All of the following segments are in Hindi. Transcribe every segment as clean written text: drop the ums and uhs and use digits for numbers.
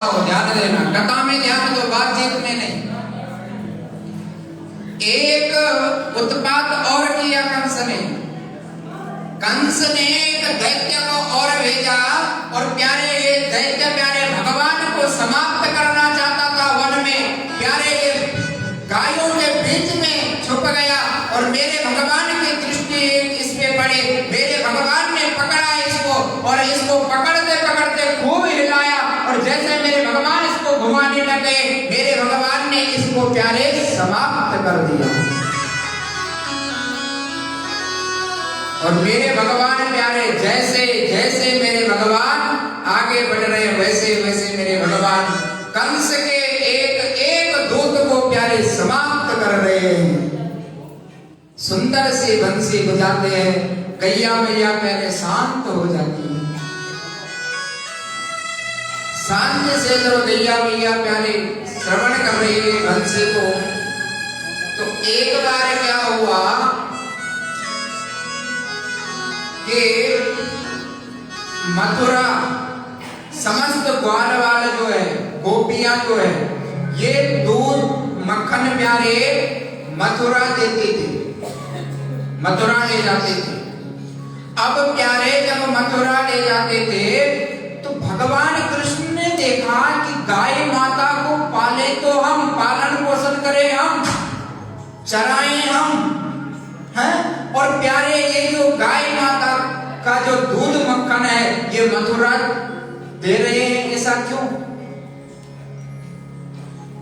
ध्यान देना, कथा में ध्यान दो, बातचीत में नहीं। एक उत्पात और किया कंस ने। कंस ने एक दैत्य को और भेजा और प्यारे ये दैत्य प्यारे भगवान को समाप्त करना चाहता था वन में। प्यारे ये गायों के बीच में छुप गया और मेरे भगवान की दृष्टि इस पे पड़ी। मेरे भगवान ने पकड़ा इसको और इसको पकड़ते पकड़ते खूब हिलाया और जैसे मेरे भगवान इसको घुमाने लगे, मेरे भगवान ने इसको प्यारे समाप्त कर दिया। और मेरे भगवान प्यारे जैसे जैसे मेरे भगवान आगे बढ़ रहे वैसे वैसे मेरे भगवान कंस के एक एक दूत को प्यारे समाप्त कर रहे हैं। सुंदर सी बंसी बजाते हैं, गैया मैया प्यारे शांत हो जाती है। सांझ से जब गैया मैया प्यारे श्रवण कर रही है बंसी को, तो एक बार क्या हुआ कि मथुरा समस्त ग्वाल वाले जो है, गोपियां जो है, ये दूध मक्खन प्यारे मथुरा देती थी, मथुरा ले जाते थे। अब प्यारे जब मथुरा ले जाते थे तो भगवान कृष्ण ने देखा कि गाय माता को पाले तो हम, पालन पोषण करें हम, चराएं हम, हैं? और प्यारे ये जो गाय माता का जो दूध मक्खन है ये मथुरा दे रहे हैं, ऐसा क्यों?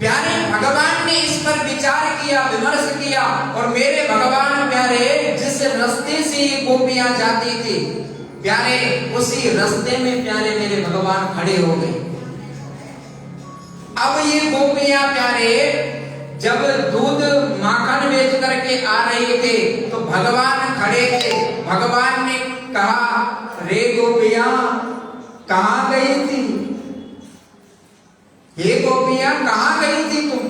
प्यारे भगवान ने इस पर विचार किया, विमर्श किया और मेरे भगवान प्यारे जिस रास्ते से ये गोपियां जाती थी प्यारे उसी रास्ते में प्यारे मेरे भगवान खड़े हो गए। अब ये गोपियां प्यारे जब दूध माखन बेच करके आ रहे थे तो भगवान खड़े थे। भगवान ने कहा, रे गोपियां कहां गई थी? ये गोपियां कहां गई थी तुम?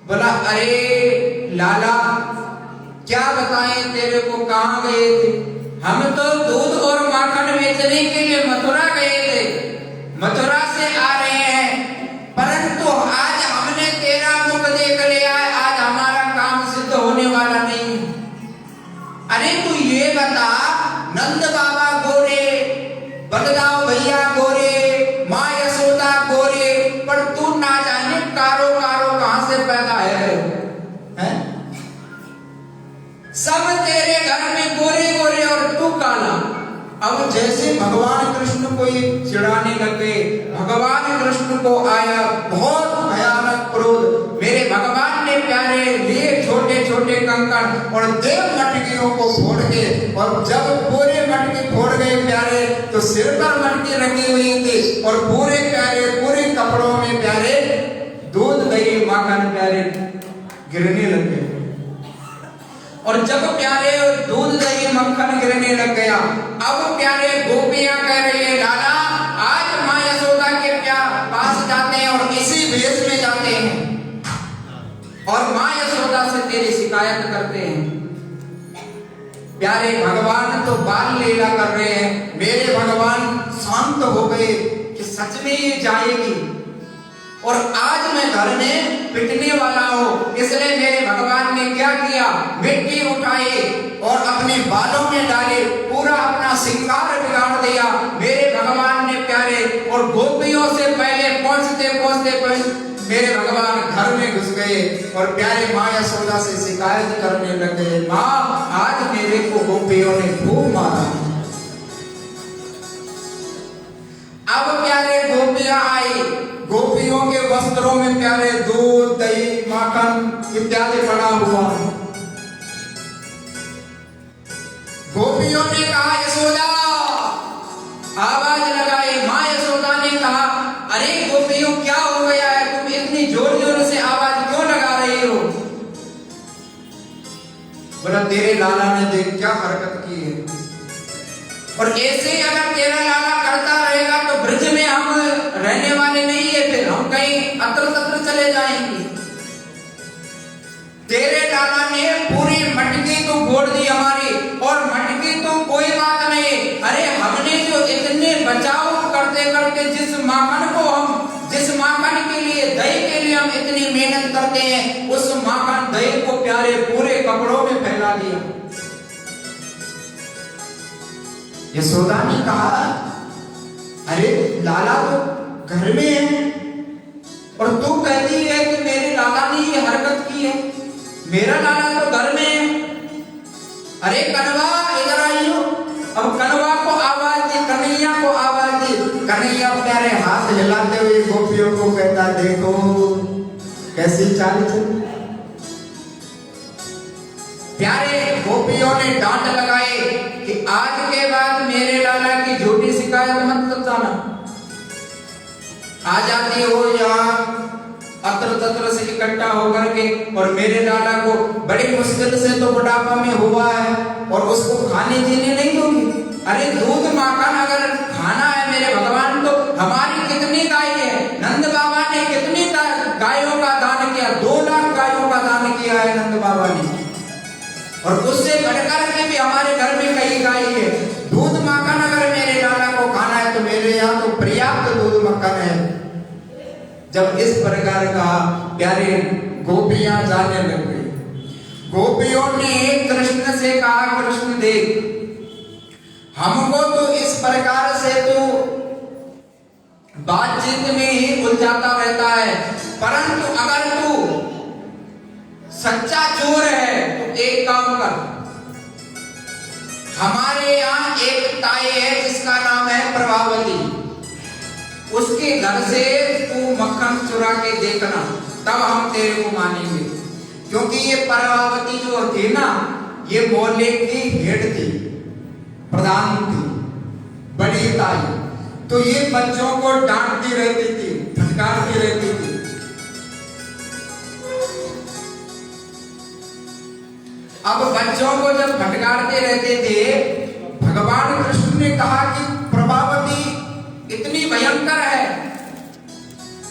बोला, अरे लाला क्या बताएं तेरे को, कहां गए थे? हम तो दूध और माखन बेचने के लिए मथुरा गए थे, मथुरा से आ रहे हैं, परंतु आज हमने तेरा मुख देख लिया है, आज हमारा काम सिद्ध होने वाला नहीं। अरे तू ये बता, नंद बाबा गोरे, बलदाव भैया गोरे, माँ यशोदा गोरे, पर तू ना जाने कारो कारो कहां से पैदा है? सब तेरे घर में गोरे गोरे और तू काला। अब जैसे भगवान कृष्ण को ये चिढ़ाने लगे, भगवान कृष्ण को आया बहुत भयानक क्रोध। मेरे भगवान ने प्यारे लिए छोटे छोटे कंकड़ और देव मटकियों को फोड़ के, और जब पूरे मटकी फोड़ गए प्यारे तो सिर पर मटकी रखी हुई थी और पूरे प्यारे पूरे कपड़ों में प्यारे दूध दही माखन प्यारे गिरने लगे। और जब प्यारे दूध दही मक्खन गिरने लग गया, अब प्यारे गोपियां कह रही है, लाला आज माँ यशोदा के पास जाते हैं और इसी भेष में जाते हैं और माँ यशोदा से तेरी शिकायत करते हैं। प्यारे भगवान तो बाल लीला कर रहे हैं, मेरे भगवान शांत हो गए कि सच में ये जाएगी और आज मैं घर में पिटने वाला हूं। इसलिए मेरे भगवान ने क्या किया, मिट्टी उठाई और अपने बालों में डाले, पूरा अपना श्रृंगार बिगाड़ दिया। मेरे भगवान ने प्यारे और गोपियों से पहले पहुंचते पहुंचते मेरे भगवान घर में घुस गए और प्यारे माँ यशोदा से शिकायत करने लगे, माँ आज मेरे को गोपियों ने खूब मारा। अब प्यारे गोपियां आई, गोपियों के वस्त्रों में प्यारे दूध दही माखन इत्यादि पड़ा हुआ। गोपियों ने कहा, यशोदा, आवाज लगाई। माँ यशोदा ने कहा, अरे गोपियों क्या हो गया है, तुम इतनी जोर जोर से आवाज क्यों लगा रही हो? बोला, तेरे लाला ने देख क्या हरकत की है, और ऐसे ही अगर तेरा लाला करता रहेगा तो ब्रज में हम रहने वाले नहीं है, फिर हम कहीं अत्र तत्र चले जाएंगे। तेरे लाला ने पूरी मटकी तो फोड़ दी हमारी, और मटकी तो कोई बात नहीं, अरे हमने जो इतने बचाव करते करते जिस माखन के लिए, दही के लिए हम इतनी मेहनत करते हैं, उस माखन दही को प्यारे पूरे कपड़ों में फैला दिया। यशोदा ने कहा, अरे लाला तो घर में है और तू कहती है कि मेरे लाला ने ये हरकत की है, मेरा लाला तो घर में है। अरे कनवा इधर आइयो। अब कनवा को आवाज दी, कन्हैया को आवाज दी। कन्हैया प्यारे हाथ हिलाते हुए गोपियों को कहता, देखो कैसी चाल चली। प्यारे गोपियों ने डांट लगाए कि आज के बाद मेरे लाला की झूठी शिकायत मत करना। आ जाती हो यहाँ अत्र तत्र से इकट्ठा होकर के, और मेरे लाला को बड़ी मुश्किल से तो बुढ़ापा में हुआ है और उसको खाने जीने नहीं दोगी। अरे दूध माखन अगर खाना है मेरे भगवान, तो हमारी कितनी गाय है, नंद बाबा ने कितनी गायों का दान किया, 2 लाख गायों का दान किया है नंद बाबा ने, और उससे बढ़कर के भी हमारे घर में कई गाय है। दूध माखन अगर मेरे लाला को खाना है तो मेरे यहाँ तो पर्याप्त दूध माखन है। जब इस प्रकार का प्यारे गोपियां जाने लग गई, गोपियों ने कृष्ण से कहा, कृष्ण देख, हमको तो इस प्रकार से तो बातचीत में ही उलझाता रहता है, परंतु अगर तू सच्चा चोर है तो एक काम कर, हमारे यहाँ एक ताई है जिसका नाम है प्रभावती, उसके घर से तू मक्खन चुरा के देखना, तब हम तेरे को मानेंगे। क्योंकि ये प्रभावती जो थी ना, ये मोहल्ले की हेड थी, प्रधान थी, बड़ी ताई, तो ये बच्चों को डांटती रहती थी, फटकारती रहती थी। अब बच्चों को जब फटकारते रहते थे, भगवान कृष्ण ने कहा कि प्रभावती इतनी भयंकर है,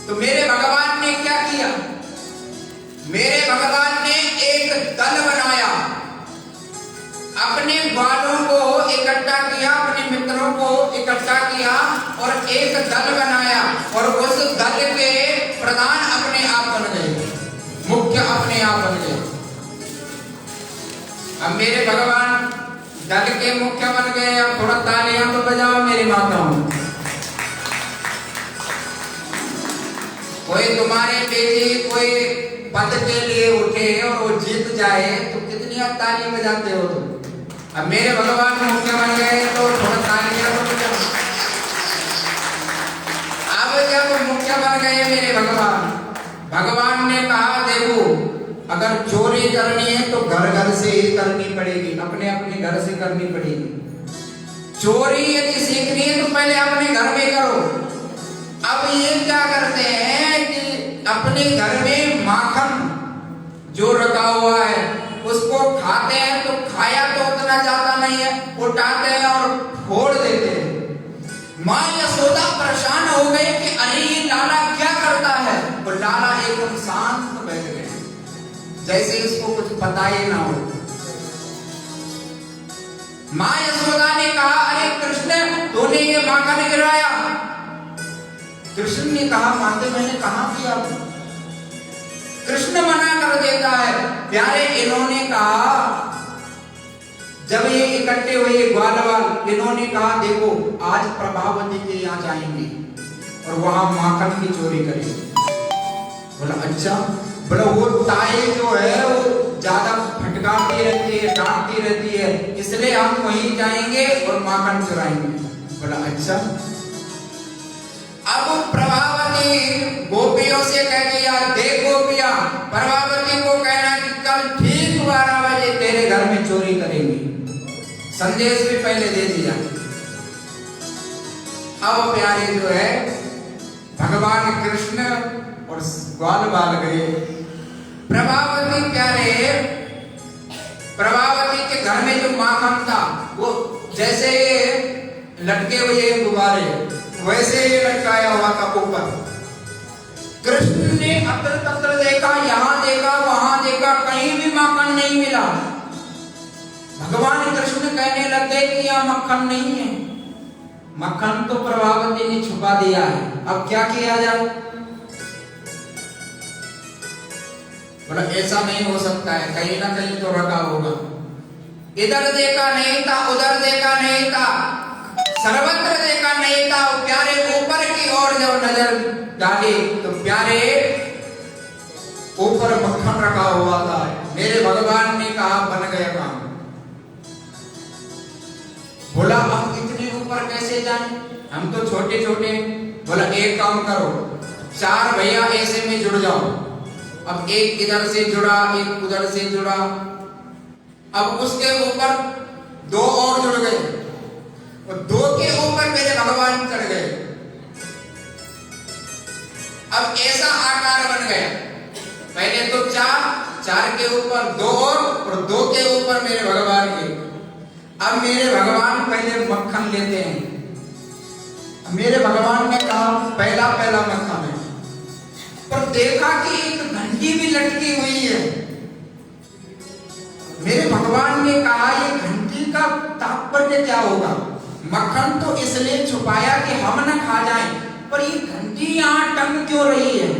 तो मेरे भगवान ने क्या किया, मेरे भगवान ने एक दल बनाया, अपने ग्वालों को इकट्ठा किया, अपने मित्रों को इकट्ठा किया और एक दल बनाया, और उस दल के प्रधान अपने आप बन गए, मुख्य अपने आप बन गए। अब मेरे भगवान दल के मुख्य बन गए। अब थोड़ा तालियां तो बजाओ मेरी माताओं। कोई तुम्हारे बेटी कोई पद के लिए उठे और वो जीत जाए तो कितनी आप ताली बजाते हो तुम। अब मेरे भगवान मुख्य बन गए तो थोड़ा तालियां तो बजाओ। अब जब मुख्य बन गए मेरे भगवान, भगवान ने कहा देखो, अगर चोरी करनी है तो घर घर से ही करनी पड़ेगी, अपने अपने घर से करनी पड़ेगी। चोरी यदि सीखनी है तो पहले अपने घर में करो। अब ये क्या करते हैं कि अपने घर में माखन जो रखा हुआ है उसको खाते हैं, तो खाया तो उतना ज्यादा नहीं है, उठाते हैं और फोड़ देते हैं। माँ यशोदा परेशान हो गई कि अरे ये लाला क्या करता है, और लाला एकदम शांत बैठ गए, जैसे इसको कुछ पता ही ना हो। माँ यशोदा ने कहा, अरे कृष्ण तूने ये माखन गिराया। कृष्ण ने कहा, माते मैंने कहा किया। कृष्ण मना कर देता है। प्यारे इन्होंने कहा, जब ये इकट्ठे हुए ग्वालवाल, इन्होंने कहा देखो आज प्रभावती के यहाँ जाएंगे और वहां माखन की चोरी करेंगे। बोला अच्छा। बोला वो ताई जो है वो ज्यादा फटकारती रहती है, डांटती रहती है, इसलिए हम वहीं जाएंगे और माखन चुराएंगे। बोला अच्छा। अब प्रभावती गोपियों से कह दिया, देख गोपियां, प्रभावती को कहना कि कल ठीक 12 बजे तेरे घर में चोरी करेंगी। संदेश भी पहले दे दिया। अब प्यारे जो है भगवान कृष्ण और ग्वाल बाल गए। प्रभावती प्यारे, प्रभावती के घर में जो माखन था वो जैसे लटके हुए गुब्बारे वैसे ही लटकाया हुआ था ऊपर। कृष्ण ने अत्र तत्र देखा, यहाँ देखा, वहां देखा, कहीं भी माखन नहीं मिला। भगवान कृष्ण कहने लगे कि यहाँ मक्खन नहीं है, मक्खन तो प्रभावती ने छुपा दिया है, अब क्या किया जाए? बोला ऐसा नहीं हो सकता है, कहीं ना कहीं तो रखा होगा। इधर देखा नहीं था, उधर देखा नहीं था, सर्वत्र देखा नहीं था। प्यारे ऊपर की ओर जब नजर डाली तो प्यारे ऊपर मक्खन रखा हुआ था। मेरे भगवान ने कहा बन गया काम। बोला हम इतने ऊपर कैसे जाएं, हम तो छोटे छोटे। बोला एक काम करो, 4 भैया ऐसे में जुड़ जाओ। अब एक इधर से जुड़ा, एक उधर से जुड़ा, अब उसके ऊपर 2 और जुड़ गए और 2 के ऊपर मेरे भगवान चढ़ गए। अब ऐसा आकार बन गया, पहले तो 4 के ऊपर 2 और 2 के ऊपर मेरे भगवान के। अब मेरे भगवान पहले मक्खन लेते हैं। मेरे भगवान ने कहा पहला मक्खन है, पर देखा कि एक घंटी भी लटकी हुई है। मेरे भगवान ने कहा ये घंटी का तात्पर्य क्या होगा? मक्खन तो इसलिए छुपाया कि हम न खा जाएं, पर ये घंटी यहाँ टंग क्यों रही है?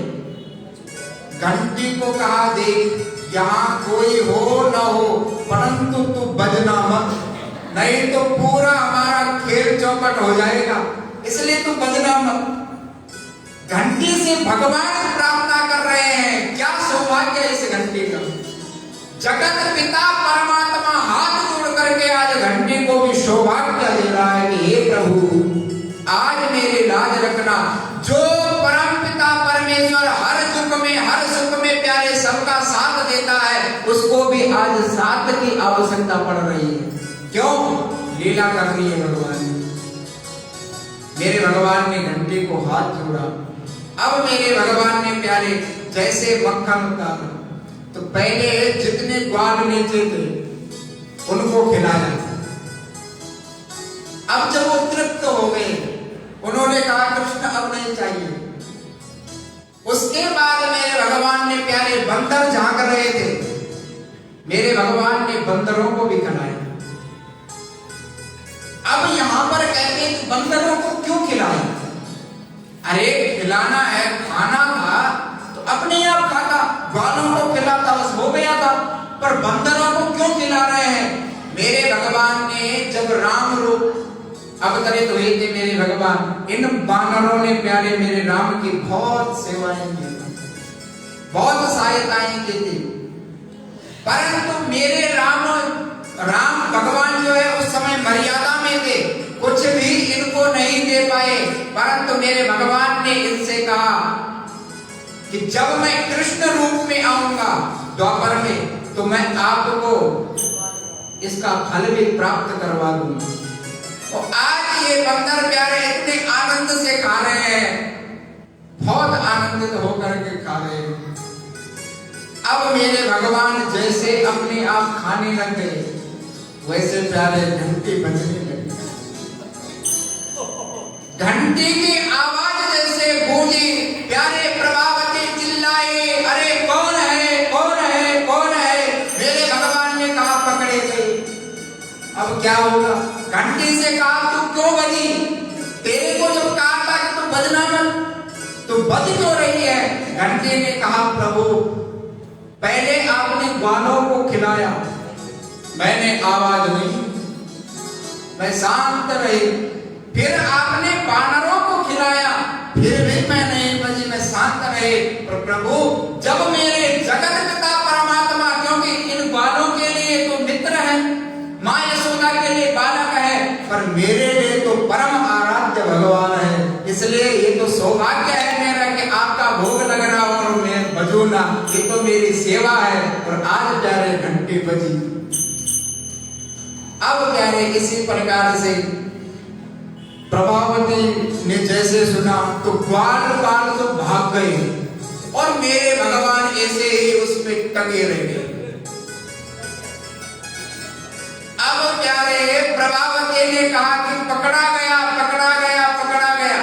घंटी को कहा देख यहाँ कोई हो न हो, परंतु तू बजना मत, नहीं तो पूरा हमारा खेल चौपट हो जाएगा, इसलिए तू बजना मत। घंटी से भगवान प्रार्थना कर रहे हैं, क्या सौभाग्य है इस घंटी का। जगत पिता परमात्मा हाथ जोड़ करके आज घंटी को भी सौभाग्य दे रहा है कि हे प्रभु आज मेरी लाज रखना। जो परम पिता परमेश्वर हर दुख में हर सुख में प्यारे सबका साथ देता है, उसको भी आज साथ की आवश्यकता पड़ रही है। क्यों? लीला कर रही है भगवान। मेरे भगवान ने घंटी को हाथ जोड़ा। अब मेरे भगवान ने प्यारे जैसे मक्खन उतारा तो पहले जितने ग्वाल नीचे थे उनको खिलाया। अब जब वो तृप्त हो गए, उन्होंने कहा कृष्ण अब नहीं चाहिए। उसके बाद मेरे भगवान ने प्यारे बंदर झांक रहे थे, मेरे भगवान ने बंदरों को भी खिलाया। अब यहां पर कहते हैं बंदरों को क्यों खिलाया? अरे खिलाना है, खाना था तो अपने आप खाता, ग्वालों को खिलाता बस हो गया था, पर बंदरों को क्यों खिला रहे हैं? मेरे भगवान ने जब राम रूप अवतरित हुए थे, मेरे भगवान इन बानरों ने प्यारे मेरे राम की बहुत सेवाएं की, बहुत सहायताएं की थी, परंतु मेरे राम भगवान जो है उस समय मर्यादा में थे, कुछ भी इनको नहीं दे पाए। परंतु मेरे भगवान ने इनसे कहा कि जब मैं कृष्ण रूप में आऊंगा द्वापर में तो मैं आपको इसका फल भी प्राप्त करवा दूंगा। तो आज ये बंदर प्यारे इतने आनंद से खा रहे हैं, बहुत आनंदित होकर के खा रहे हैं। अब मेरे भगवान जैसे अपने आप खाने लग गए, वैसे प्यारे घंटी बजने लगी। घंटी की आवाज जैसे गूंजी, प्यारे प्रभावती चिल्लाए, अरे कौन है कौन है कौन है? मेरे भगवान ने कहा पकड़े गए। अब क्या होगा? घंटी से कहा तू क्यों बजी? तेरे को जब कहा था कि तू बजना मत, तू बज क्यों रही है? घंटी ने कहा प्रभु पहले आपने ग्वालों को खिलाया, मैंने आवाज नहीं, मैं शांत रही। फिर आपने बानरों को खिलाया, फिर भी मैं नहीं बजी, मैं शांत रही। पर प्रभु जब मेरे जगत पिता परमात्मा, क्योंकि इन ग्वालों के लिए तो मित्र है, माँ यशोदा के लिए बालक है, पर मेरे लिए तो परम आराध्य भगवान है, इसलिए ये तो सौभाग्य है मेरा कि आपका भोग लग रहा और मैं बजू ना, ये तो मेरी सेवा है। और आज प्यारे घंटी बजी। अब प्यारे इसी प्रकार से प्रभावती ने जैसे सुना तो ग्वाल तो भाग गए और मेरे भगवान ऐसे ही उसमें टंगे रह गए। अब प्यारे प्रभावती ने कहा कि पकड़ा गया पकड़ा गया पकड़ा गया।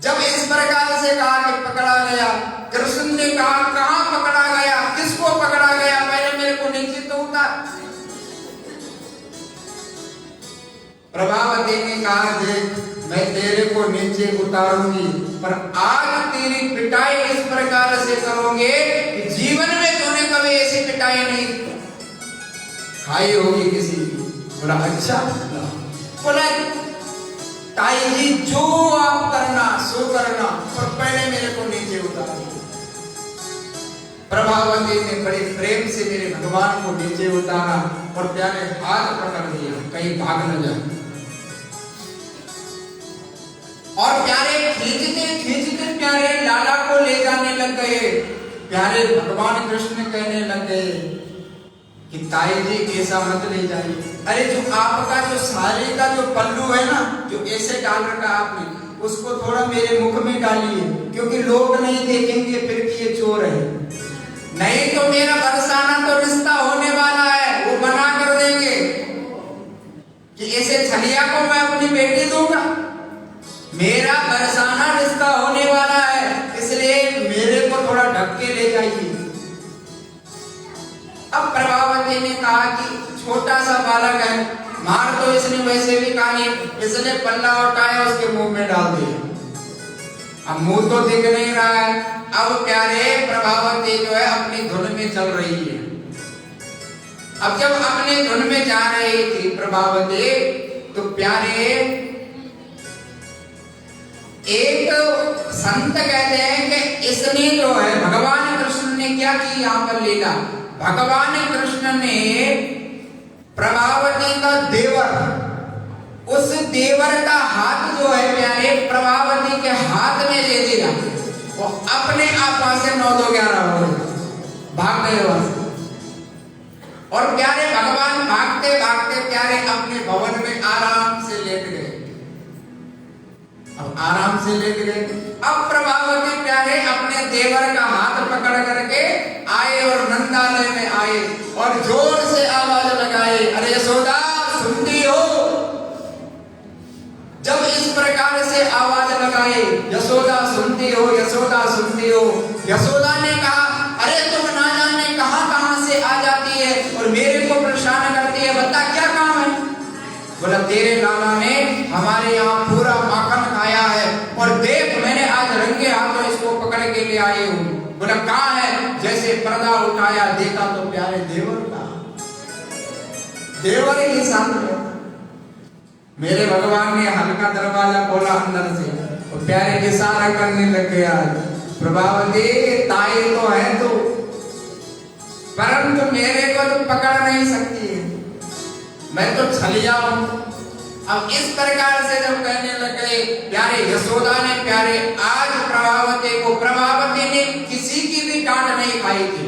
जब इस प्रकार से कहा कि पकड़ा गया, कृष्ण ने कहा कहां पकड़ा गया, किसको पकड़ा गया, पहले मेरे को नीचे तो उतार। प्रभावती ने कहा, देख मैं तेरे को नीचे उतारूंगी, पर आज तेरी पिटाई इस प्रकार से करोगे कि जीवन में तूने कभी ऐसी पिटाई नहीं खाई होगी किसी की। बोला अच्छा। बोला ताई जी जो आप करना सो करना, पर पहले मेरे को नीचे उतारो। प्रभावती ने बड़े प्रेम से मेरे भगवान को नीचे उतारा और प्यारे हाथ पकड़ दिया, कहीं भाग न जाए। और प्यारे खींचते खींचते प्यारे लाला को ले जाने लग गए। प्यारे भगवान कृष्ण कहने लग गए कि ताई जी ऐसा मत ले जाइए। अरे जो आपका जो साड़ी का जो पल्लू है ना, जो ऐसे डाल रखा आपने, उसको थोड़ा मेरे मुख में डालिए, क्योंकि लोग नहीं देखेंगे फिर कि ये चोर है। नहीं तो मेरा बरसाना तो रिश्ता होने वाला है, वो बना कर देंगे कि ऐसे छलिया को मैं अपनी बेटी दूंगा। मेरा बरसाना रिश्ता होने वाला है, इसलिए मेरे को थोड़ा ढक के ले जाइए। अब प्रभावती ने कहा कि छोटा सा बालक है, मार तो इसने वैसे भी कहा नहीं, इसने पल्ला उठाया उसके मुंह में डाल दिया। अब मुंह तो दिख नहीं रहा है। अब प्यारे प्रभावती जो है अपनी धुन में चल रही है। अब जब अपनी धुन में जा रही थी प्रभावती, तो प्यारे एक संत कहते हैं कि इसने जो है भगवान कृष्ण ने क्या की यहाँ पर लीला। भगवान कृष्ण ने प्रभावती का देवर, उस देवर का हाथ जो है प्यारे प्रभावती के हाथ में दे दिया। वो अपने आप वहां से 9-2-11 हो गए, भाग गए वहां से। और प्यारे भगवान भागते भागते प्यारे अपने भवन में आराम से लेट गए। अब आराम से लेट गए। अब प्रभावती प्यारे अपने देवर का हाथ पकड़ करके आए और नंदालय में आए और जोर से आवाज लगाए, अरे यशोदा सुनती हो। जब इस प्रकार से आवाज लगाए, यशोदा सुनती हो, यशोदा सुनती हो। यशोदा ने कहा, अरे तुम ना जाने कहां कहां से आ जाती है और मेरे को परेशान करती है, बता क्या काम है। बोला तेरे लाला ने हमारे यहाँ पूरा माखन खाया है और देख मैंने आज रंगे हाथों इसको पकड़ के ले आई हूँ। बोला कहाँ है। जैसे पर्दा उठाया देखा तो प्यारे देवर का, देवर ही सामने। मेरे भगवान ने हल्का दरवाजा खोला अंदर से और प्यारे इशारा करने लग गया, प्रभावती ताई तो है तो, परंतु मेरे को तो पकड़ नहीं सकती है, मैं तो छलिया हूं। अब इस प्रकार से जब कहने लग गए प्यारे यशोदा ने प्यारे आज प्रभावती ने किसी की भी डांट नहीं खाई थी।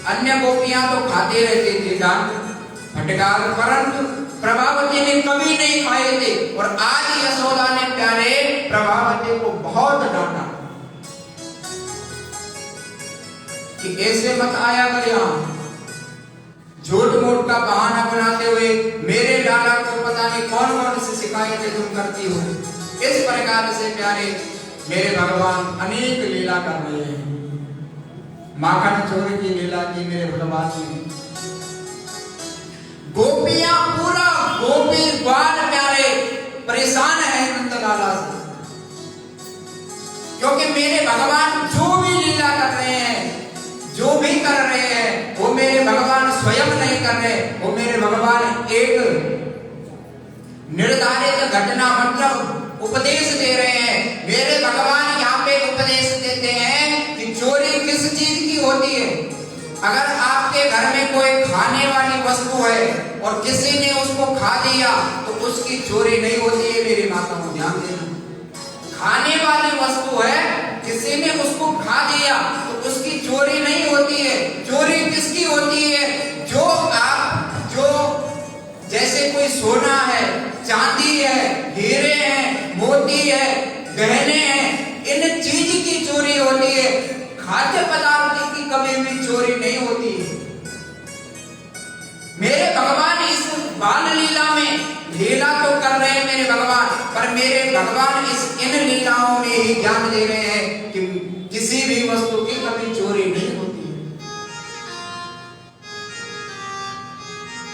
अन्य गोपियां तो खाते रहती थी डांट फटकार, परंतु प्रभावती ने कभी नहीं खाए थे। और आज यशोदा ने प्यारे प्रभावती को बहुत डांटा कि ऐसे मत आया कर यहाँ, झूठ मूठ का बहाना बनाते हुए मेरे लाला को पता नहीं कौन कौन सी शिकायतें तुम करती हो। इस प्रकार से प्यारे मेरे भगवान अनेक लीला कर रहे हैं। माखन चोर की लीला की मेरे भगवान ने। गोपियां पूरा गोपी बाल प्यारे परेशान है नंदलाला से, क्योंकि मेरे भगवान जो भी लीला कर रहे हैं, जो भी कर रहे हैं, वो मेरे भगवान स्वयं नहीं कर रहे, वो मेरे भगवान एक निर्धारित घटना मतलब उपदेश दे रहे हैं। मेरे भगवान यहाँ पे उपदेश देते हैं कि चोरी किस चीज की होती है। अगर आपके घर में कोई खाने वाली वस्तु है और किसी ने उसको खा दिया तो उसकी चोरी नहीं होती है। मेरी माताओं ध्यान देना, खाने वाली वस्तु है, किसी ने उसको खा दिया तो उसकी चोरी नहीं होती है। चोरी किसकी होती है? जो जैसे कोई सोना है, चांदी है, हीरे हैं, मोती है, गहने हैं, इन चीज की चोरी होती है। खाद्य पदार्थ की कभी भी चोरी नहीं होती है। मेरे भगवान इस बाल लीला में लीला तो कर रहे हैं मेरे भगवान, पर मेरे भगवान इन लीलाओं में ही ज्ञान दे रहे हैं कि किसी भी वस्तु की कभी चोरी नहीं होती है।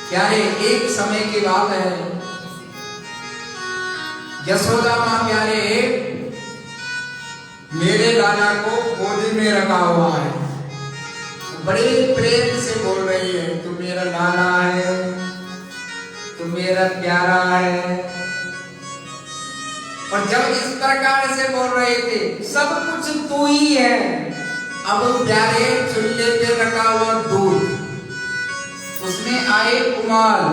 क्या एक समय की बात है यशोदा माँ प्यारे मेरे लाला को गोदी में रखा हुआ है, बड़े प्रेम से बोल रही है, तू मेरा लाला है, तू मेरा प्यारा है। और जब इस प्रकार से बोल रहे थे, सब कुछ तू ही है। अब प्यारे चूल्हे पे रखा हुआ दूध, उसमें आए उमाल।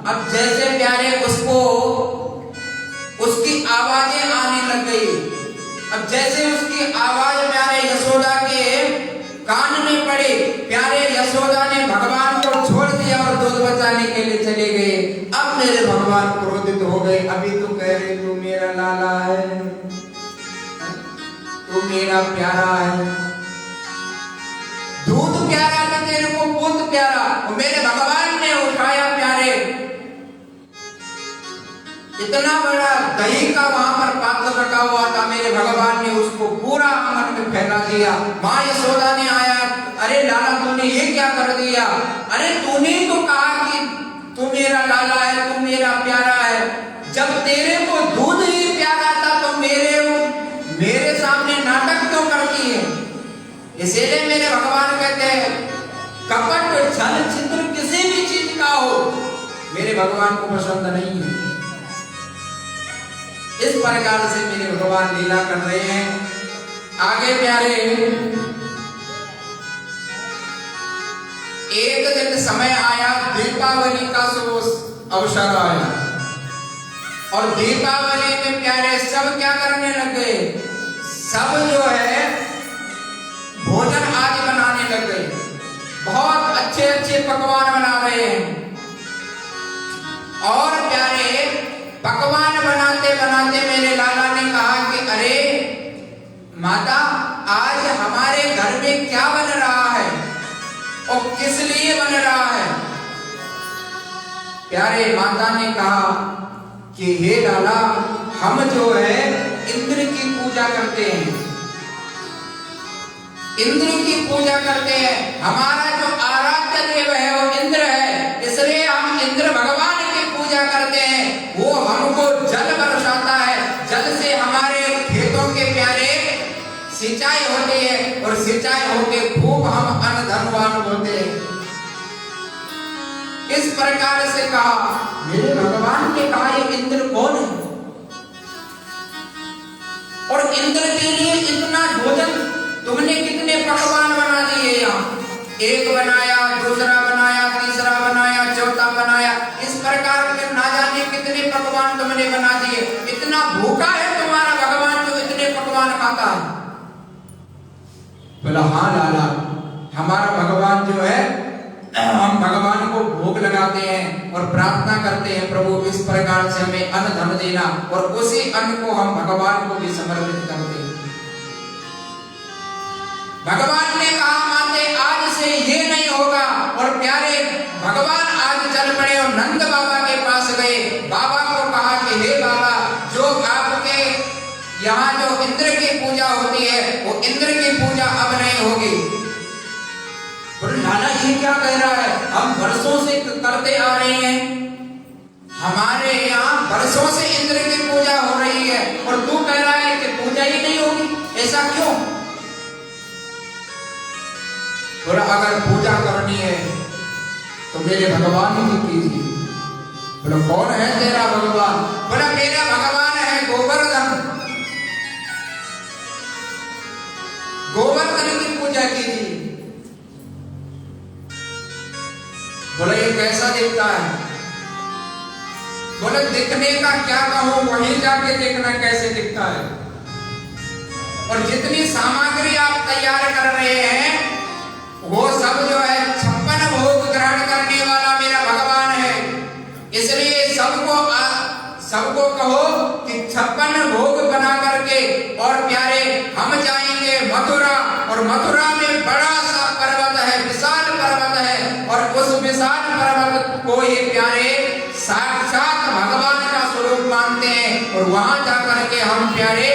अब जैसे प्यारे उसको उसकी आवाजें आने लग गई। अब जैसे उसकी आवाज प्यारे यशोदा के कान में पड़े, प्यारे यशोदा ने भगवान को छोड़ दिया और दूध बचाने के लिए चले गए। अब मेरे भगवान क्रोधित हो गए, अभी तू कह रहे तू मेरा लाला है, तू मेरा प्यारा है, दूध प्यारा था तेरे को, पुत्र प्यारा। और मेरे भगवान ने उठाया प्यारे इतना बड़ा दही का वहां पर पात्र रखा हुआ था, मेरे भगवान ने उसको पूरा आंगन में फैला दिया। माँ यशोदा ने आया, अरे लाला तूने ये क्या कर दिया? अरे तूने तो कहा कि तू मेरा लाला है, तू मेरा प्यारा है। जब तेरे को दूध ही प्यारा था तो मेरे सामने नाटक क्यों करती है? इसीलिए मेरे भगवान कहते हैं कपट छल छिद्र किसी भी चीज का हो मेरे भगवान को पसंद नहीं है। इस प्रकार से मेरे भगवान लीला कर रहे हैं। आगे प्यारे एक दिन समय आया, दीपावली का शुभ अवसर आया और दीपावली में प्यारे सब क्या करने लग गए? सब जो है भोजन आदि बनाने लग गए, बहुत अच्छे अच्छे पकवान बना रहे हैं। और प्यारे पकवान बनाते बनाते मेरे लाला ने कहा कि अरे माता, आज हमारे घर में क्या बन रहा है और किस लिए बन रहा है? प्यारे माता ने कहा कि हे लाला, हम जो है इंद्र की पूजा करते हैं, इंद्र की पूजा करते हैं। हमारा जो आराध्य देव है वो इंद्र है, इसलिए हम इंद्र भगवान की पूजा करते हैं। वो हमको जल बरसाता है, जल से हमारे खेतों के प्यारे सिंचाई होती है और सिंचाई होके खूब हम अन्न धनवान होते हैं। इस प्रकार से कहा मेरे भगवान ने कहा ये इंद्र कौन है? और इंद्र के लिए इतना भोजन तुमने कितने पकवान बना दिए? यहाँ एक बनाया, दूसरा बनाया, तीसरा बनाया, चौथा बनाया, इस प्रकार के ना जाने कितने पकवान तुमने बना दिए। इतना भूखा है तुम्हारा भगवान जो इतने पकवान खाता है? बोला हाँ लाला, हमारा भगवान जो है, हम भगवान को भोग लगाते हैं और प्रार्थना करते हैं, प्रभु इस प्रकार से हमें अन्न धन देना, और उसी अन्न को हम भगवान को भी समर्पित करते हैं। भगवान ने कहा माते आज से ये नहीं होगा। और प्यारे भगवान आज चल पड़े और नंद बाबा के पास गए। बाबा को कहा कि हे बाबा, जो आपके यहाँ जो इंद्र की पूजा होती है वो इंद्र की पूजा अब नहीं होगी। बोले लाला ये क्या कह रहा है? हम वर्षों से करते आ रहे हैं, हमारे यहाँ वर्षों से इंद्र की पूजा हो रही है और तू कह रहा है कि पूजा ही नहीं होगी, ऐसा क्यों? बोला अगर पूजा करनी है तो मेरे भगवान ही कीजिए। बोला कौन है तेरा भगवान? बोला मेरा भगवान है गोवर्धन, गोवर्धन की पूजा कीजिए। बोला ये कैसा दिखता है? बोले दिखने का क्या कहूं, वहीं जाके देखना कैसे दिखता है। और जितनी सामग्री आप तैयार कर रहे हैं वो सब जो है 56 भोग ग्रहण करने वाला मेरा भगवान है। इसलिए सबको कहो कि 56 भोग बना करके और प्यारे हम जाएंगे मथुरा, और मथुरा में बड़ा सा पर्वत है, विशाल पर्वत है, और उस विशाल पर्वत को ये प्यारे साक्षात भगवान का स्वरूप मानते हैं। और वहां जाकर के हम प्यारे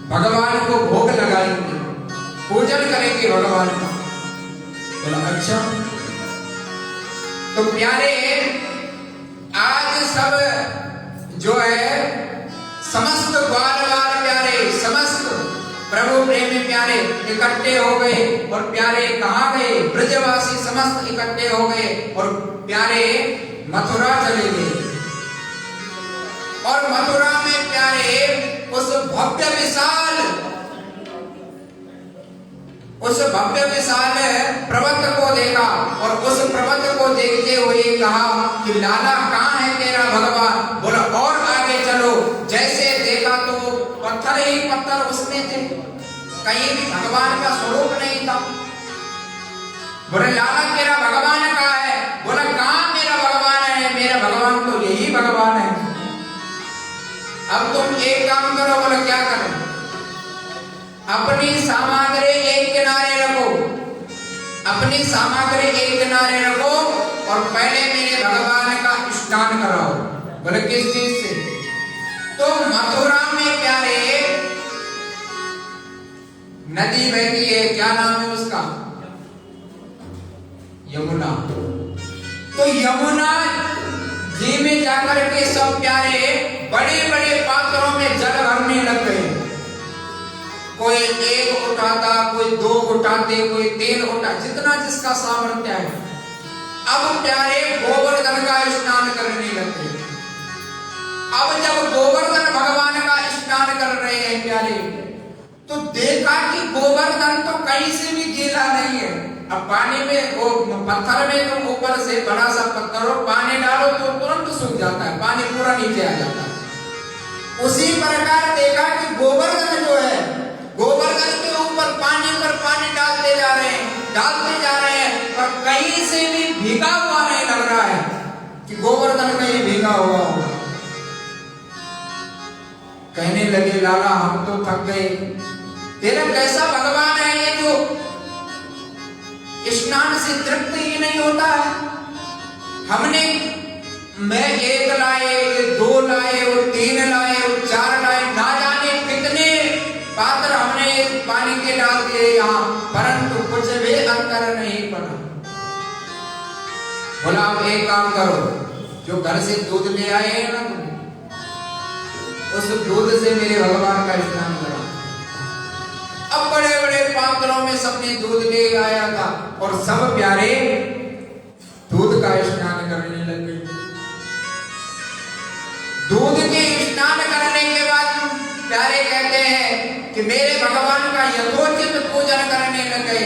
भगवान को भोग लगाएंगे, पूजन करेंगे भगवान का। बोला अच्छा। तो प्यारे आज सब जो है समस्त ग्वाल बाल प्यारे, समस्त प्रभु प्रेमी प्यारे इकट्ठे हो गए और प्यारे कहाँ गए? ब्रजवासी समस्त इकट्ठे हो गए और प्यारे मथुरा चले गए। और मथुरा में प्यारे उस भव्य विशाल पर्वत को देखा और उस पर्वत को देखते हुए कहा कि लाला कहाँ है तेरा भगवान? बोला और आगे चलो। जैसे देखा तो पत्थर ही पत्थर उसमें थे, कहीं भी भगवान का स्वरूप नहीं था। बोले लाला तेरा भगवान कहाँ है? बोला कहाँ मेरा भगवान है? मेरा भगवान तो यही भगवान है। अब तुम एक काम करो। बोला क्या करो? अपनी सामग्री एक किनारे रखो, अपनी सामग्री एक किनारे रखो और पहले मेरे भगवान का स्नान कराओ। बोले किस चीज से? तो मथुरा में प्यारे नदी बहती है, क्या नाम है उसका? यमुना। तो यमुना जी में जाकर के सब प्यारे बड़े बड़े पात्रों में जल भरने लग गए। कोई एक उठाता, कोई दो उठाते, कोई तीन उठा, जितना जिसका सामर्थ्य है। अब प्यारे गोवर्धन का स्नान करने लगे। अब जब गोवर्धन भगवान का स्नान कर रहे हैं प्यारे, तो देखा कि गोवर्धन तो कहीं से भी गीला नहीं है। अब पानी में वो पत्थर में तुम ऊपर से बड़ा सा पत्थर हो, पानी डालो तो तुरंत सूख जाता है, पानी पूरा नीचे आ जाता है। उसी प्रकार देखा कि गोवर्धन जो है, गोवर्धन के ऊपर पानी पर पानी डालते जा रहे हैं और कहीं से भी भीगा हुआ नहीं लग रहा है कि गोवर्धन कहीं भीगा हुआ होगा। कहने लगे लाला हम तो थक गए, तेरा कैसा भगवान है ये जो स्नान से तृप्त ही नहीं होता है? हमने मैं एक लाए, दो लाए, वो तीन लाए, वो चार लाए, ना जाने कितने पात्र हमने पानी के डाल दिए यहाँ, परंतु कुछ भी अंतर नहीं पड़ा। बोला आप एक काम करो, जो घर से दूध ले आए हैं ना, उस दूध से मेरे भगवान का स्नान करो। अब बड़े बड़े पात्रों में सबने दूध ले आया था और सब प्यारे दूध का स्नान करने लगे। दूध के स्नान करने के बाद प्यारे कहते हैं कि मेरे भगवान का यथोचित पूजन करने लगे।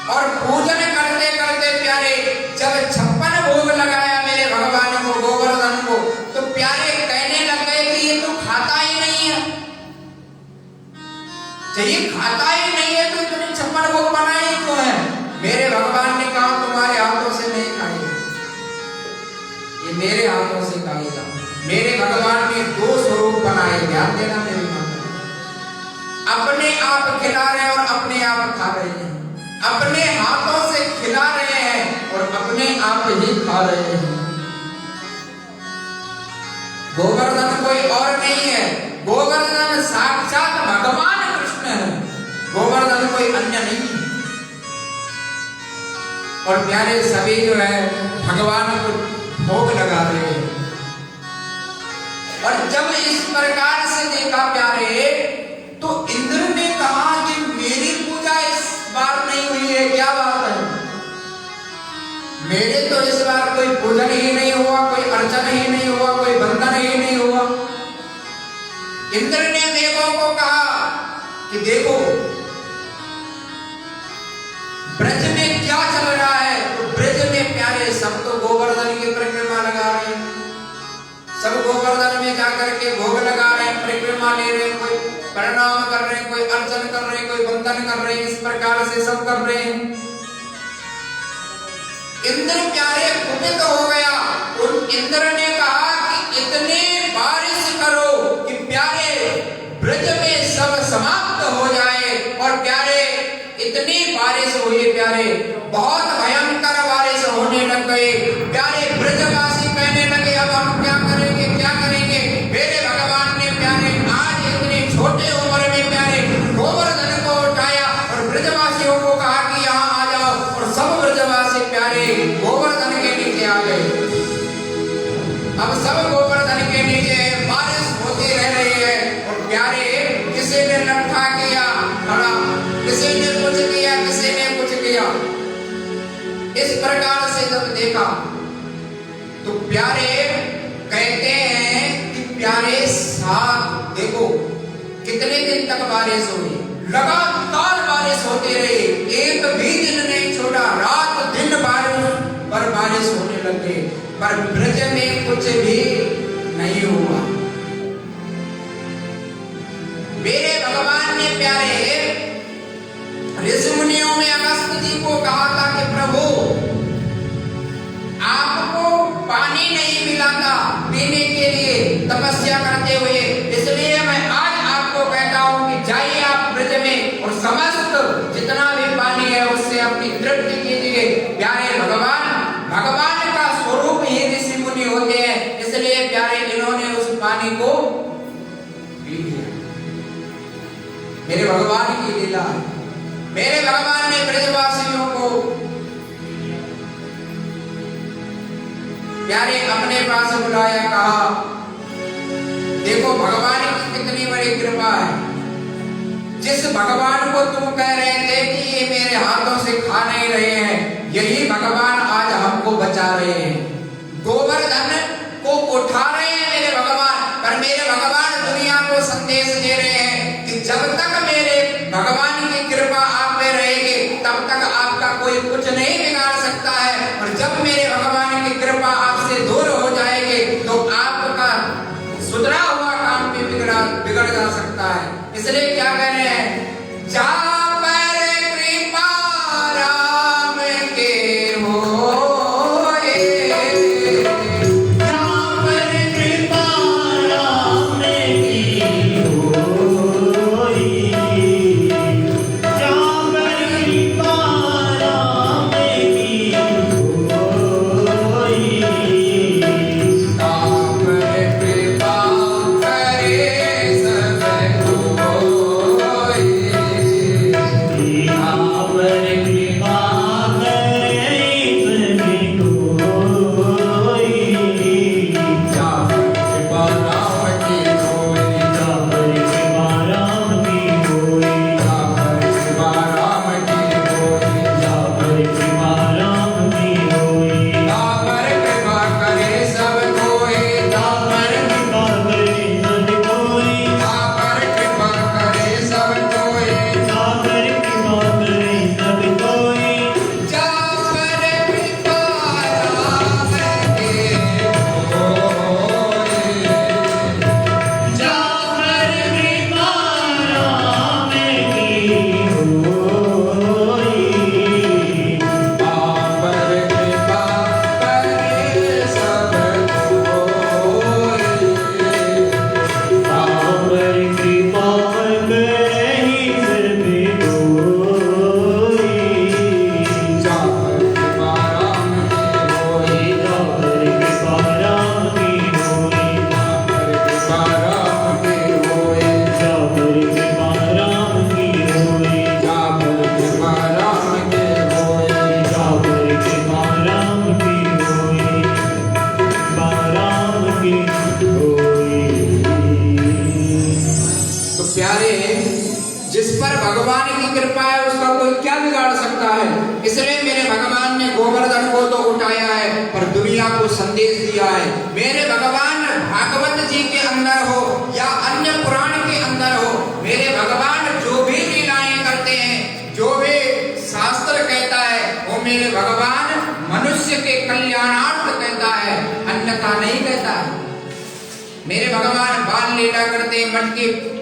और पूजन करते करते प्यारे जब 56 भोग लगाया मेरे भगवान को, गोवर्धन को, तो प्यारे कहने लगे कि ये तो खाता ही नहीं है। ये खाता ही नहीं है तो इतने 56 भोग बनाए क्यों है? मेरे भगवान ने कहा तुम्हारे हाथों से नहीं खाएगा, ये मेरे हाथों से खाएगा। मेरे भगवान ने 2 स्वरूप बनाए, ध्यान देना मेरी बात। अपने आप खिला रहे और अपने आप खा रहे हैं, अपने हाथों से खिला रहे हैं और अपने आप ही खा रहे हैं। गोवर्धन कोई और नहीं है, गोवर्धन साक्षात भगवान कृष्ण है, गोवर्धन कोई अन्य नहीं है। और प्यारे सभी जो है भगवान को भोग लगा रहे हैं। और जब इस प्रकार से देखा प्यारे, तो इंद्र ने कहा कि मेरी पूजा इस बार नहीं हुई है, क्या बात है? मेरे तो इस बार कोई पूजन ही नहीं हुआ, कोई अर्चन ही नहीं हुआ, कोई बंधन ही नहीं हुआ। इंद्र ने देवों को कहा कि देखो ब्रज में क्या चल रहा है। तो ब्रज में प्यारे सब तो गोवर्धन की परिक्रमा लगा रहे हैं, सब गोवर्धन में जाकर के भोग लगा रहे हैं, परिक्रमा ले रहे हैं, कोई प्रणाम कर रहे हैं, कोई अर्चन कर रहे हैं, कोई बंधन कर रहे हैं, इस प्रकार से सब कर रहे हैं। इंद्र प्यारे कुपित हो गया। उन इंद्र ने कहा कि इतने बारिश करो कि प्यारे ब्रज में सब समाप्त हो जाए। और प्यारे इतनी बारिश हुई प्यारे, बहुत भयंकर बारिश होने लग गई। प्यारे ब्रजवासी कहने लगे अब हम क्या करेंगे, क्या करेंगे? मेरे भगवान ने प्यारे आज इतने छोटे उम्र में प्यारे गोवर्धन को उठाया और ब्रजवासियों को कहा कि यहाँ आ जाओ। और सब ब्रजवासी प्यारे गोवर्धन के नीचे आ गए। अब सब गोवर्धन देखो कितने दिन तक बारिश हुई, लगातार बारिश होती रही, एक भी दिन नहीं छोड़ा, रात दिन बारिश पर बारिश होने लगे, पर ब्रज में कुछ भी नहीं हुआ। मेरे भगवान ने प्यारे ऋषि मुनियों में अगस्त्य जी को कहा था कि प्रभु आपको पानी नहीं मिला था पीने के लिए तपस्या करते हुए, इसलिए मैं आज आपको कहता हूं कि जाइए आप ब्रज में और समस्त जितना भी पानी है उससे अपनी तृप्ति कीजिए। प्यारे भगवान का स्वरूप ही ऋषि मुनि होते हैं, इसलिए प्यारे इन्होंने उस पानी को पी लिया। मेरे भगवान की लीला है। मेरे भगवान ने ब्रजवासियों को प्यारे अपने पास बुलाया, कहा देखो भगवान की कितनी बड़ी कृपा है, जिस भगवान को तुम कह रहे थे कि ये मेरे हाथों से खा नहीं रहे हैं, यही भगवान आज हमको बचा रहे हैं, गोवर्धन को उठा रहे हैं मेरे भगवान। पर मेरे भगवान दुनिया को संदेश दे रहे हैं कि जब तक मेरे भगवान की कृपा आप में रहेगी तब तक आपका कोई कुछ नहीं बिगाड़ सकता है, और जब मेरे भगवान की कृपा आपसे दूर हो जाएगी तो आपका सुधरा हुआ काम भी बिगड़ जा सकता है। इसलिए क्या कह रहे हैं, जा पर कृपा राम के होए, जा पर कृपा राम की होई, जा पर कृपा राम की होई, राम कृपा करे सब कोई, राम कृपा करे सब कोई, जा पर कृपा राम की होई, जा पर कृपा राम की होई, जा पर कृपा राम की होई, जा पर कृपा राम की होई, जा पर कृपा करे सब कोई, जा पर कृपा करे सब कोई, जा पर कृपा करे सब कोई, जा पर कृपा करे सब कोई, जा पर कृपा राम के होई, जा पर कृपा राम की होई, आप पर कृपा करे सब कोई, आप पर कृपा करे सब कोई, जा पर कृपा राम की होई, जा पर कृपा राम की होई, जा पर कृपा राम की होई, जा पर कृपा राम की होई, जा पर कृपा राम की होई, जा पर कृपा राम की होई, कृपा राम की होई। तो प्यारे, जिस पर भगवान की कृपा है उसका कोई क्या बिगाड़ सकता है। इसलिए मेरे भगवान ने गोवर्धन को तो उठाया है पर दुनिया को संदेश दिया है। मेरे भगवान भागवत जी के अंदर हो या अन्य पुराण के अंदर हो, मेरे भगवान जो भी लीलाएं करते हैं, जो भी शास्त्र कहता है, वो मेरे भगवान मनुष्य के कल्याणार्थ कहता है, अन्यथा नहीं कहता है। मेरे भगवान बाल लीला करते हैं,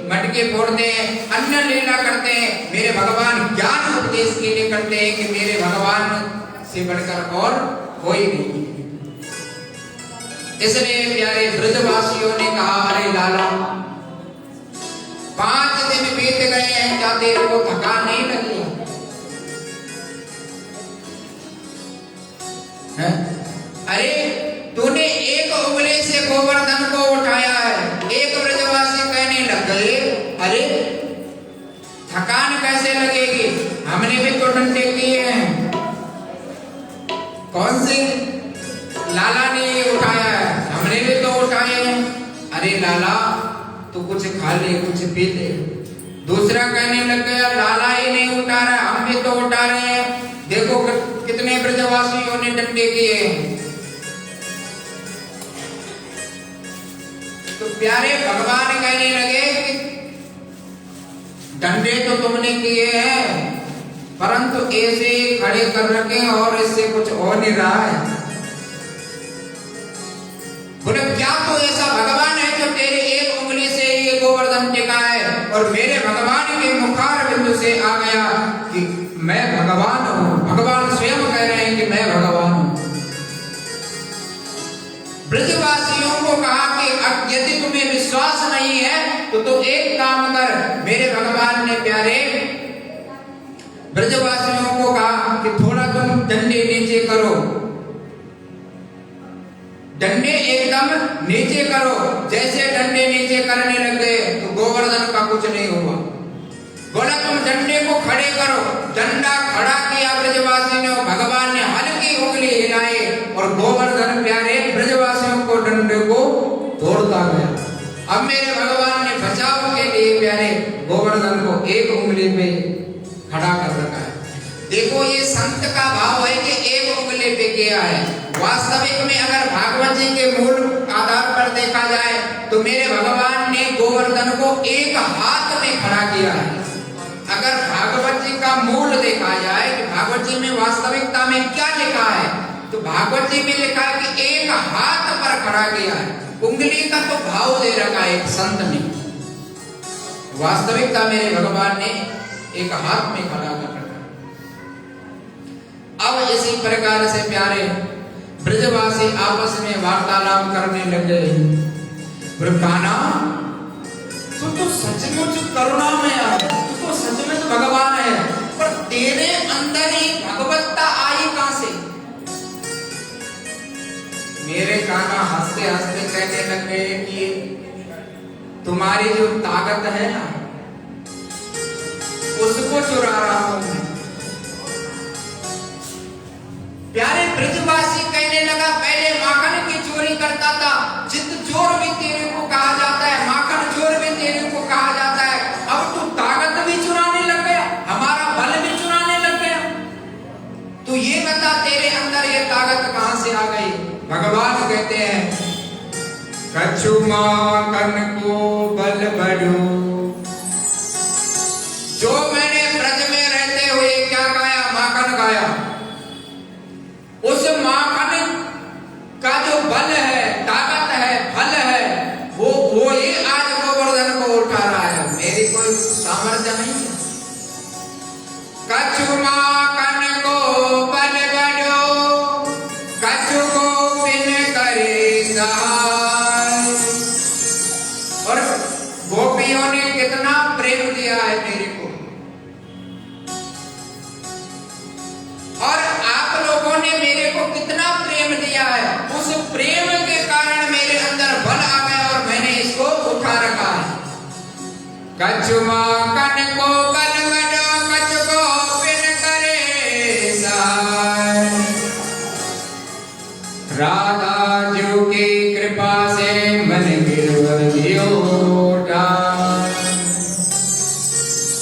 मटके फोड़ते हैं, अन्य लीला करते हैं, मेरे भगवान ज्ञान उपदेश के लिए करते हैं कि मेरे भगवान से बढ़कर और कोई नहीं। इसलिए प्यारे ब्रजवासियों ने कहा, अरे लाला 5 दिन बीत गए हैं, क्या तेरे को थकान नहीं लगी है? अरे तूने एक उंगली से गोवर्धन को उठाया है। एक ब्रजवासी कहने लग गए, अरे थकान कैसे लगेगी, हमने भी तो डंडे किए हैं। कौन से लाला ने ये उठाया है, हमने भी तो उठाए हैं। अरे लाला तू कुछ खा ले, कुछ पी ले। दूसरा कहने लग गया, लाला ही नहीं उठा रहा, हम भी तो उठा रहे हैं, देखो कितने ब्रजवासियों ने डंडे किए हैं। तो प्यारे भगवान कहने लगे, डंडे तो तुमने किए हैं, परंतु ऐसे खड़े कर रखे और इससे कुछ हो नहीं रहा है। बोले क्या तो ऐसा भगवान है जो तेरे एक उंगली से ये गोवर्धन टिका है और मेरे भगवान के मुखार बिंदु से आ गया कि मैं भगवान हूं। भगवान स्वयं कह रहे हैं कि मैं भगवान हूं। ब्रजवासियों को कहा कि यदि तुम्हें विश्वास नहीं है तो तुम एक काम कर। मेरे भगवान ने प्यारे ब्रजवासियों को कहा कि थोड़ा तुम डंडे नीचे करो, डंडे एकदम नीचे करो। जैसे डंडे नीचे करने लगे तो गोवर्धन का कुछ नहीं हुआ। बोला तुम डंडे को खड़े करो। डंडा खड़ा किया ब्रजवासी ने, भगवान ने हल्की उंगली हिलाई और गोवर्धन प्यारे ब्रजवासियों को डंडे को तोड़ता गया। अब मेरे भगवान ने बचाव के लिए प्यारे गोवर्धन को एक उंगली पे खड़ा कर रखा है। देखो ये संत का भाव है कि एक उंगली पे किया है। वास्तविक में अगर भागवत जी के मूल आधार पर देखा जाए तो मेरे भगवान ने गोवर्धन को एक हाथ में खड़ा किया है। अगर भागवत जी का मूल देखा जाए कि भागवत जी में वास्तविकता में क्या लिखा है तो भागवत जी में लिखा है कि एक हाथ पर खड़ा किया है। उंगली का तो भाव दे रखा है एक संत ने। वास्तविकता मेरे भगवान ने एक हाथ में खड़ा कर रखा। अब इसी प्रकार से प्यारे ब्रजवासी आपस में वार्तालाप करने लगे। कान्हा तू तो सचमुच करुणामय है, तू तो सचमुच भगवान है, पर तेरे अंदर ही भगवत्ता आई कहां से? मेरे कान्हा हंसते हंसते कहने लगे कि तुम्हारी जो ताकत है ना उसको चुरा रहा हूं मैं। प्यारे ब्रजवासी कहने लगा पहले माखन की चोरी करता था, चित चोर भी तेरे को कहा जाता है, माखन चोर भी तेरे को कहा जाता है। अब तू ताकत भी चुराने लग गया, हमारा बल भी चुराने लग गया। तू ये बता तेरे अंदर ये ताकत कहां से आ गई? भगवान कहते हैं कछु माखन को बल बढ़ो। जो मैंने ब्रज में रहते हुए क्या खाया? माखन खाया। उस माखन का जो बल है, ताकत है, फल है, वो ही आज गोवर्धन को उठा रहा है। मेरी कोई सामर्थ्य नहीं है। कछु माखन को बल बढ़ो, कछु गोपिन करे सहाय। और गोपियों ने कितना प्रेम दिया है मेरे को, और आप लोगों ने मेरे को कितना प्रेम दिया है। उस प्रेम के कारण मेरे अंदर बल आ गया और मैंने इसको उठा रखा है। कछु माखन को बल बढ़ो, कछु गोपिन करे सहाय। राधा जी की कृपा से मन गिरवर दियो डाल।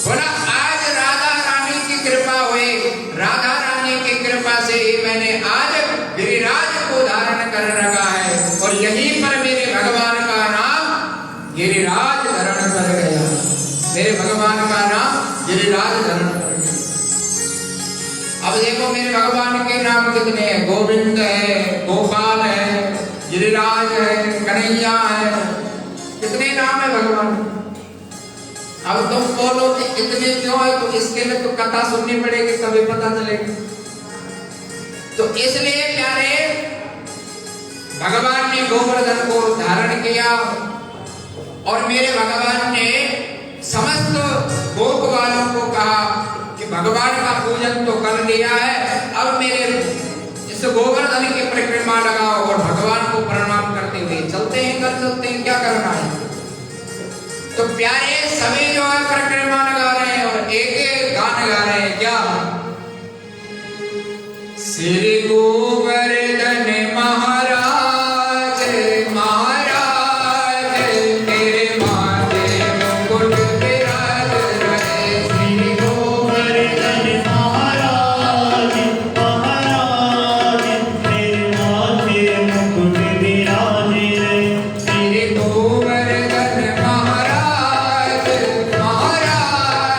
बोला आज राधा रानी की कृपा हुई, राधा की कृपा से मैंने आज गिरिराज को धारण कर रखा है और यहीं पर मेरे भगवान का नाम गिरिराज धारण कर गया। मेरे भगवान का नाम गिरिराज धारण कर गया। अब देखो मेरे भगवान के नाम कितने हैं? गोविंद है, गोपाल है, गिरिराज है, कन्हैया है, कितने नाम है भगवान। अब तुम बोलो कि इतने क्यों है, तो इसके लिए तो कथा सुननी पड़ेगी तभी पता चलेगी। तो इसलिए प्यारे भगवान ने गोवर्धन को धारण किया और मेरे भगवान ने समस्त गोप वालों को कहा कि भगवान का पूजन तो कर लिया है, अब मेरे इस गोवर्धन की परिक्रमा लगाओ और भगवान को प्रणाम करते हुए चलते हैं, कर चलते हैं, क्या करना है। तो प्यारे सभी जो है परिक्रमा लगा रहे हैं और एक एक गान गा रहे हैं। क्या? श्री गोवर्धन महाराज महाराज तेरे माथे मुकुट विराज रहे। श्री गोवर्धन महाराज महाराज तेरे माथे मुकुट विराज रहे। श्री गोवर्धन महाराज महाराज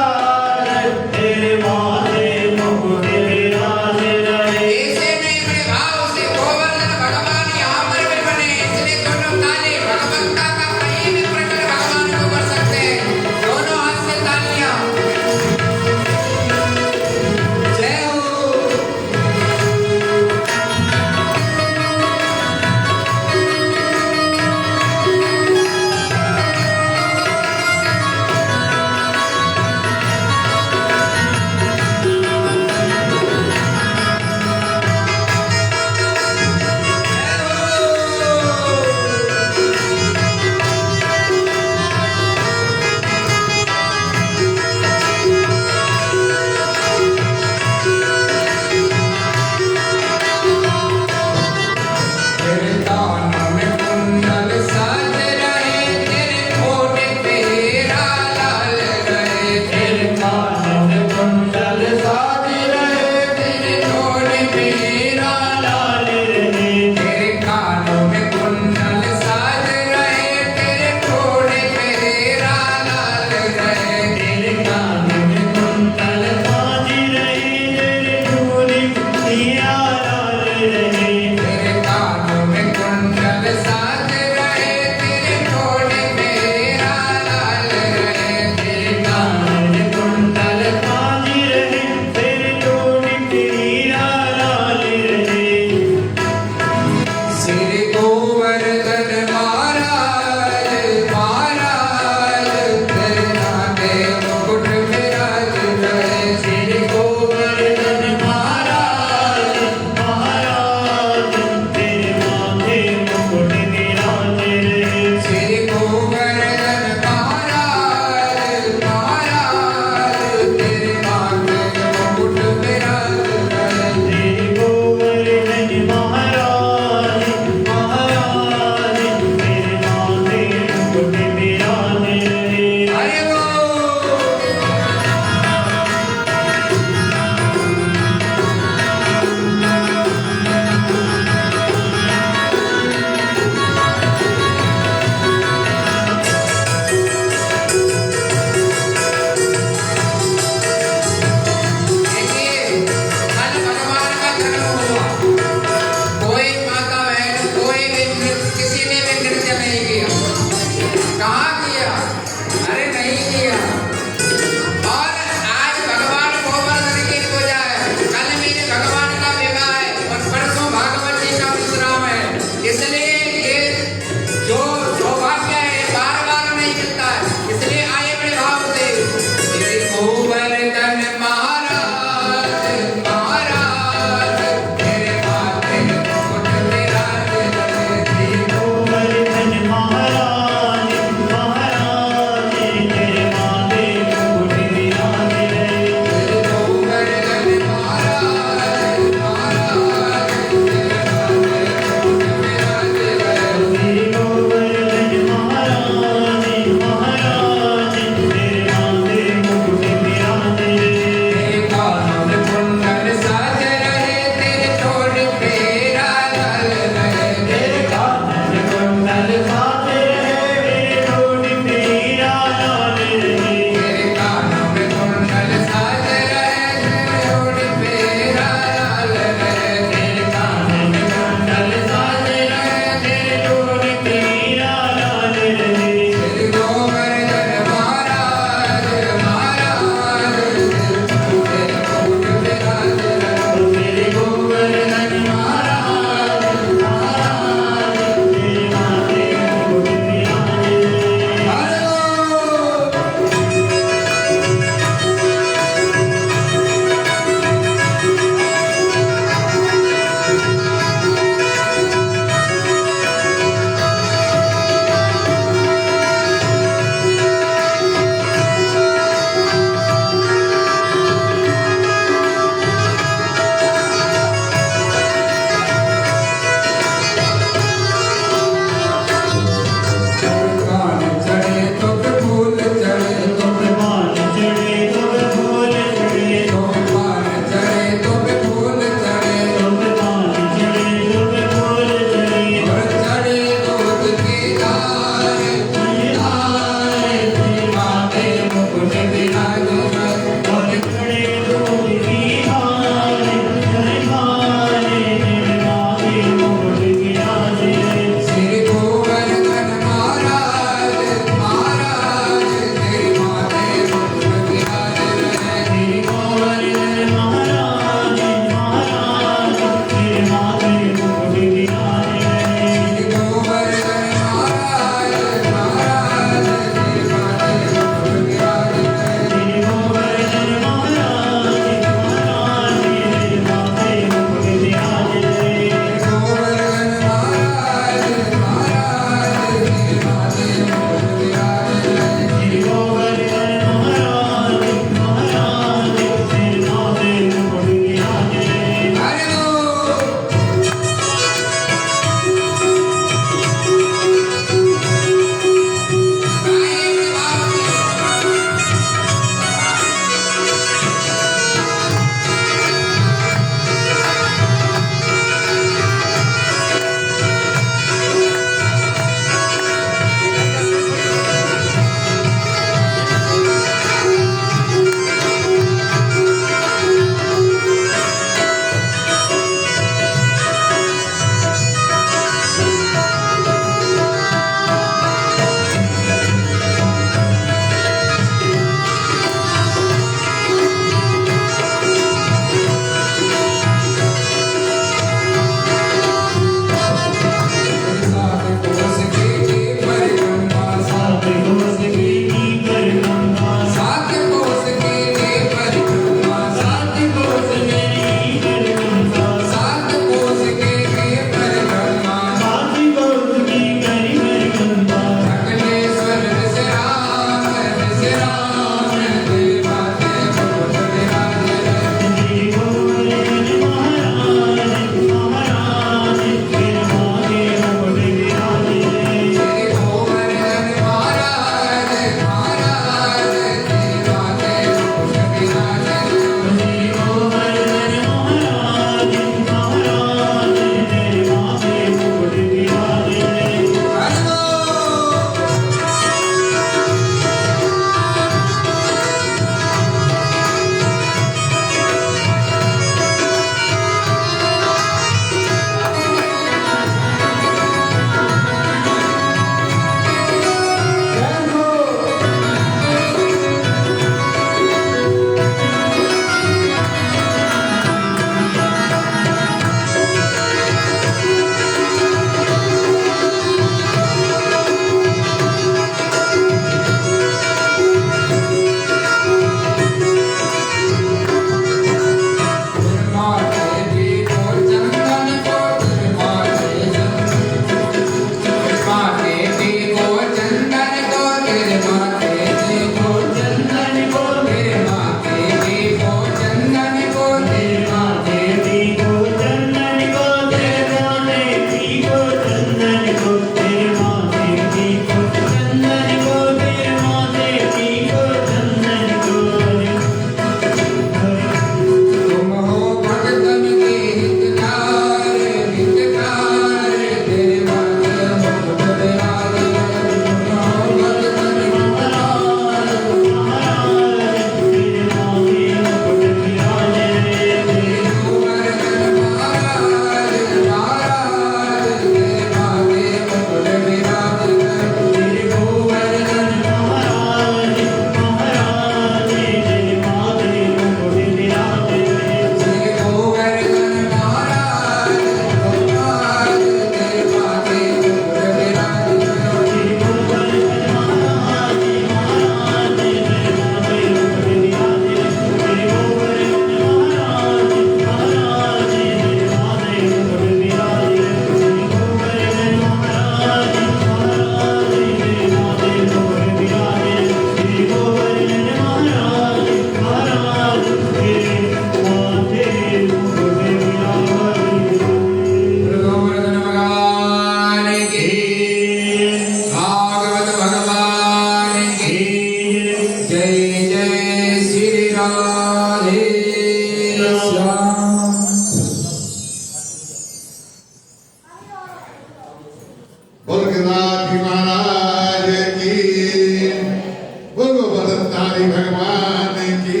सत्ताधारी भगवान की।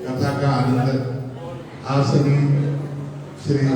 कथा का आनंद आप सभी श्री